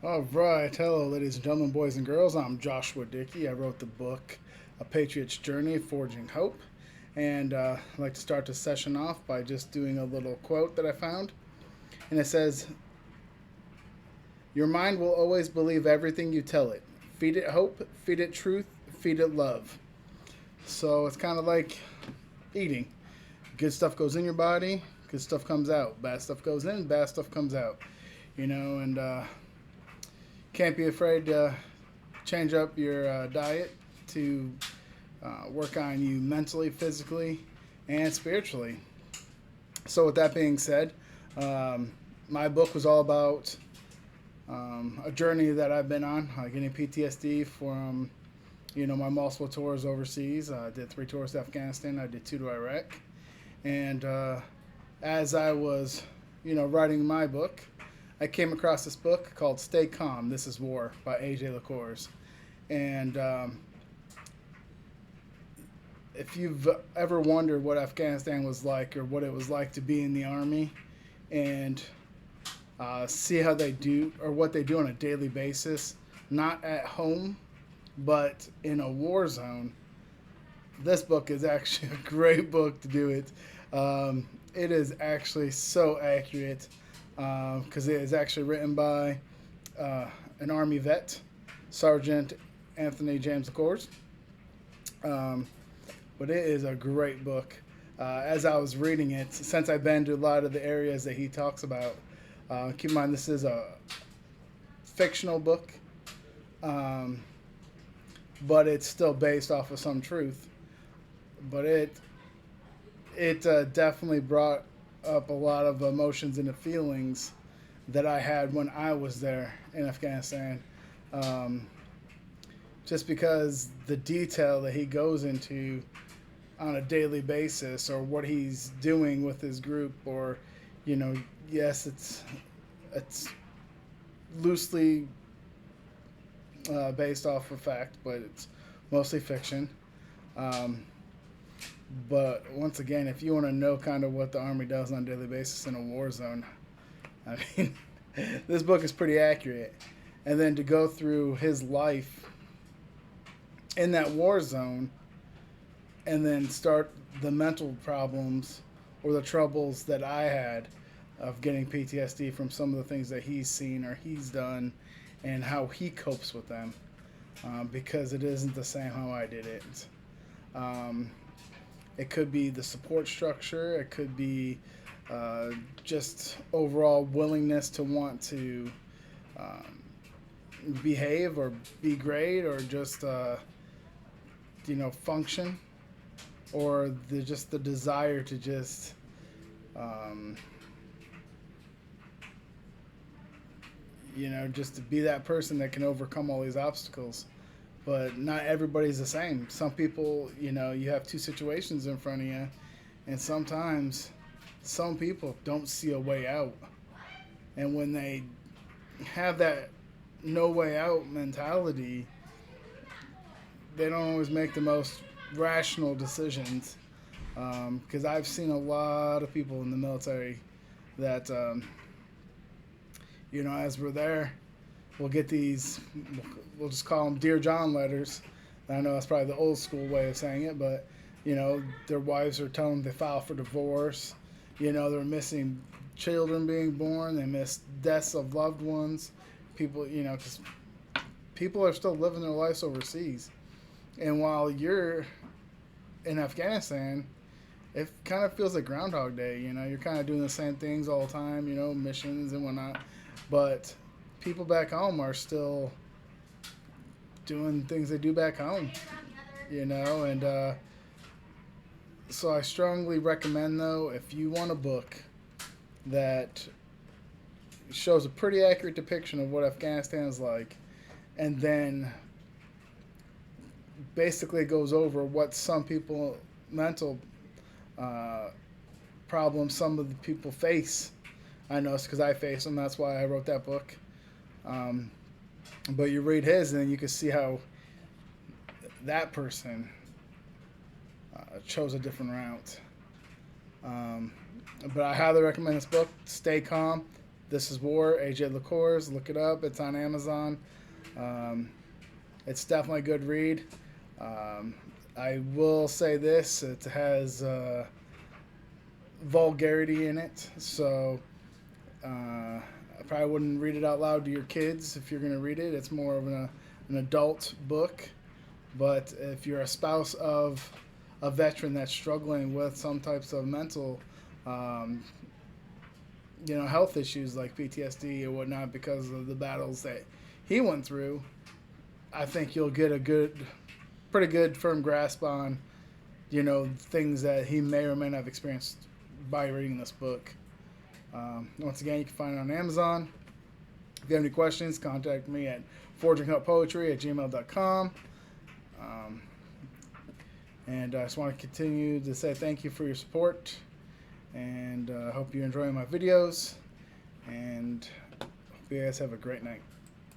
All right, hello, ladies and gentlemen, boys and girls. I'm Joshua Dickey. I wrote the book A Patriot's Journey Forging Hope. And I'd like to start the session off by just doing a little quote that I found. And it says, "Your mind will always believe everything you tell it. Feed it hope, feed it truth, feed it love." So it's kind of like eating. Good stuff goes in your body, good stuff comes out. Bad stuff goes in, bad stuff comes out. And can't be afraid to change up your diet to work on you mentally, physically, and spiritually. So, with that being said, um, my book was all about a journey that I've been on, getting PTSD from my multiple tours overseas. I did 3 tours to Afghanistan. I did 2 to Iraq, and as I was writing my book, I came across this book called "Stay Calm. This Is War" by AJ LaCours. And if you've ever wondered what Afghanistan was like or what it was like to be in the army and see how they do or what they do on a daily basis, not at home, but in a war zone, this book is actually a great book to do it. It is actually so accurate because it is actually written by an Army vet, Sergeant Anthony James LaCours. Um, but it is a great book. As I was reading it, since I've been to a lot of the areas that he talks about, keep in mind this is a fictional book, um, but it's still based off of some truth. But it definitely brought up a lot of emotions and the feelings that I had when I was there in Afghanistan. Um, just because the detail that he goes into on a daily basis or what he's doing with his group or you know yes it's loosely based off of fact but it's mostly fiction. um, but once again, if you want to know kind of what the army does on a daily basis in a war zone, I mean this book is pretty accurate. And then to go through his life in that war zone and then start the mental problems or the troubles that I had of getting PTSD from some of the things that he's seen or he's done and how he copes with them, because it isn't the same how I did it. Um, it could be the support structure, it could be uh, just overall willingness to want to um, behave or be great or just function or just the desire to just um, just to be that person that can overcome all these obstacles. But not everybody's the same. Some people, you have two situations in front of you, and sometimes some people don't see a way out. And when they have that no way out mentality, they don't always make the most rational decisions. Because I've seen a lot of people in the military that, as we're there, we'll get these, we'll just call them Dear John letters. I know that's probably the old school way of saying it, but, their wives are telling them they file for divorce. They're missing children being born, they miss deaths of loved ones. People, because people are still living their lives overseas. And while you're in Afghanistan, it kind of feels like Groundhog Day. You're kind of doing the same things all the time. Missions and whatnot. But people back home are still doing things they do back home. And so I strongly recommend, though, if you want a book that shows a pretty accurate depiction of what Afghanistan is like, and then basically goes over what some people mental uh, problems some of the people face. I know it's because I face them. That's why I wrote that book. Um, but you read his, and then you can see how that person chose a different route. Um, but I highly recommend this book. Stay Calm. This is War, AJ LaCours. Look it up. It's on Amazon. Um, it's definitely a good read. Um, I will say this: it has vulgarity in it, so I probably wouldn't read it out loud to your kids if you're going to read it. It's more of an adult book. But if you're a spouse of a veteran that's struggling with some types of mental, um, health issues like PTSD or whatnot because of the battles that he went through, I think you'll get pretty good, firm grasp on, things that he may or may not have experienced by reading this book. Once again, you can find it on Amazon. If you have any questions, contact me at forgingcuppoetry@gmail.com. And I just want to continue to say thank you for your support. And I hope you enjoy my videos. And hope you guys have a great night.